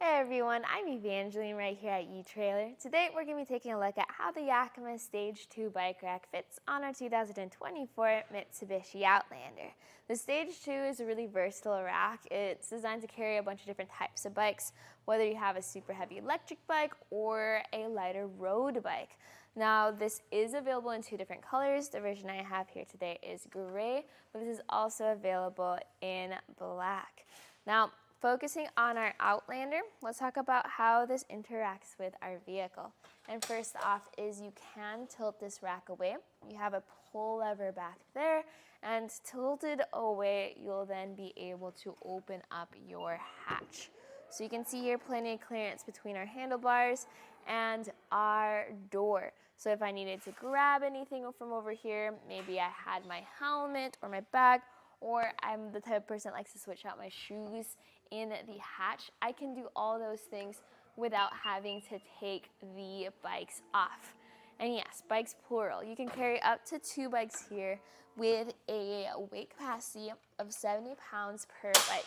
Hey everyone, I'm Evangeline right here at etrailer. Today we're going to be taking a look at how the Yakima StageTwo bike rack fits on our 2024 Mitsubishi Outlander. The StageTwo is a really versatile rack. It's designed to carry a bunch of different types of bikes, whether you have a super heavy electric bike or a lighter road bike. Now this is available in two different colors. The version I have here today is gray, but this is also available in black. Now, focusing on our Outlander, let's talk about how this interacts with our vehicle. And first off is you can tilt this rack away. You have a pull lever back there, and tilted away, you'll then be able to open up your hatch. So you can see here plenty of clearance between our handlebars and our door. So if I needed to grab anything from over here, maybe I had my helmet or my bag, or I'm the type of person that likes to switch out my shoes in the hatch, I can do all those things without having to take the bikes off. And yes, bikes plural. You can carry up to 2 bikes here with a weight capacity of 70 pounds per bike.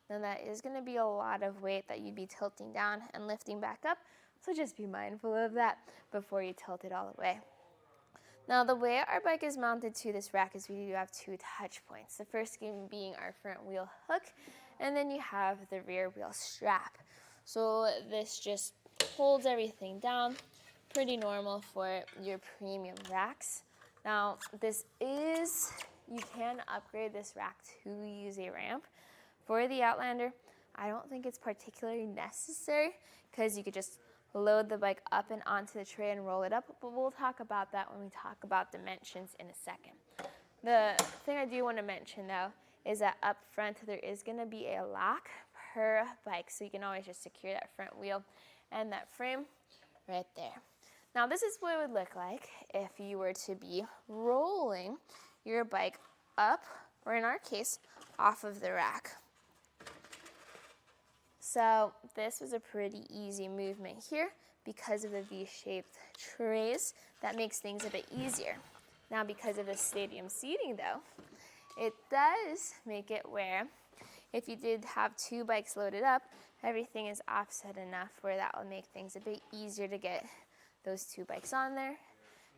Now that is going to be a lot of weight that you'd be tilting down and lifting back up, so just be mindful of that before you tilt it all the way. Now the way our bike is mounted to this rack is we do have 2 touch points. The first being our front wheel hook, and then you have the rear wheel strap. So this just holds everything down, pretty normal for your premium racks. Now you can upgrade this rack to use a ramp. For the Outlander, I don't think it's particularly necessary because you could just load the bike up and onto the tray and roll it up, but we'll talk about that when we talk about dimensions in a second. The thing I do want to mention though is that up front there is going to be a lock per bike, so you can always just secure that front wheel and that frame right there. Now this is what it would look like if you were to be rolling your bike up, or in our case, off of the rack. So this was a pretty easy movement here because of the V-shaped trays. That makes things a bit easier. Now because of the stadium seating though, it does make it where if you did have 2 bikes loaded up, everything is offset enough where that will make things a bit easier to get those 2 bikes on there,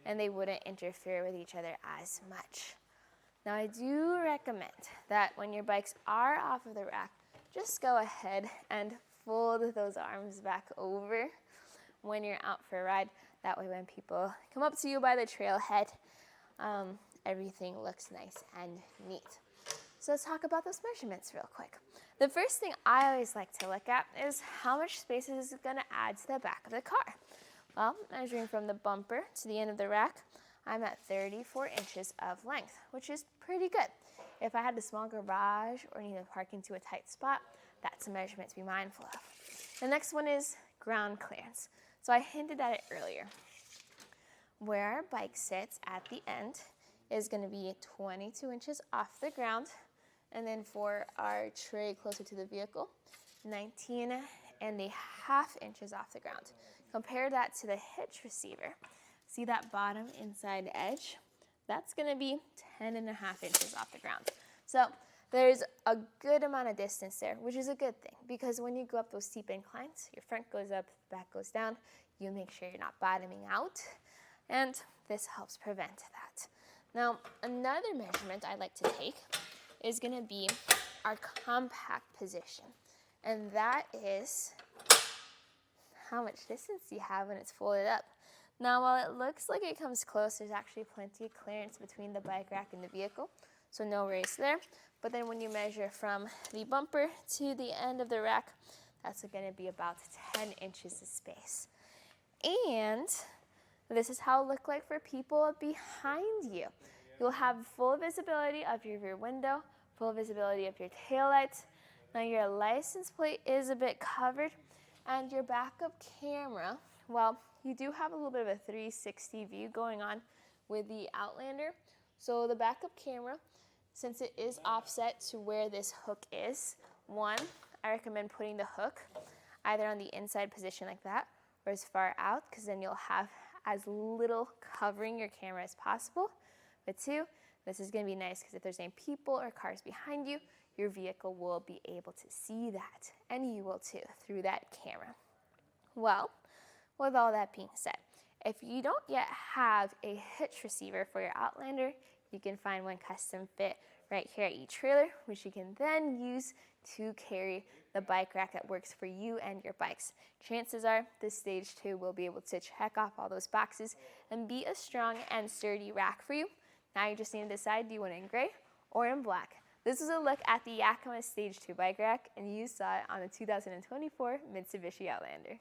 and they wouldn't interfere with each other as much. Now I do recommend that when your bikes are off of the rack, just go ahead and fold those arms back over when you're out for a ride. That way when people come up to you by the trailhead, everything looks nice and neat. So let's talk about those measurements real quick. The first thing I always like to look at is how much space is it going to add to the back of the car. Well, measuring from the bumper to the end of the rack, I'm at 34 inches of length, which is pretty good. If I had a small garage or need to park into a tight spot, that's a measurement to be mindful of. The next one is ground clearance. So I hinted at it earlier. Where our bike sits at the end is going to be 22 inches off the ground, and then for our tray closer to the vehicle, 19.5 inches off the ground. Compare that to the hitch receiver. See that bottom inside edge? That's going to be 10.5 inches off the ground. So there's a good amount of distance there, which is a good thing, because when you go up those steep inclines, your front goes up, back goes down. You make sure you're not bottoming out, and this helps prevent that. Now, another measurement I like to take is going to be our compact position, and that is how much distance you have when it's folded up. Now, while it looks like it comes close, there's actually plenty of clearance between the bike rack and the vehicle, so no worries there. But then when you measure from the bumper to the end of the rack, that's going to be about 10 inches of space. And this is how it looks like for people behind you. You'll have full visibility of your rear window, full visibility of your taillights. Now your license plate is a bit covered, and your backup camera, well, you do have a little bit of a 360 view going on with the Outlander. So the backup camera, since it is offset to where this hook is, I recommend putting the hook either on the inside position like that or as far out, because then you'll have as little covering your camera as possible. But 2, this is going to be nice because if there's any people or cars behind you, your vehicle will be able to see that, and you will too through that camera. Well, with all that being said, if you don't yet have a hitch receiver for your Outlander, you can find one custom fit right here at eTrailer, which you can then use to carry the bike rack that works for you and your bikes. Chances are the Stage 2 will be able to check off all those boxes and be a strong and sturdy rack for you. Now you just need to decide, do you want it in gray or in black? This is a look at the Yakima Stage 2 bike rack, and you saw it on the 2024 Mitsubishi Outlander.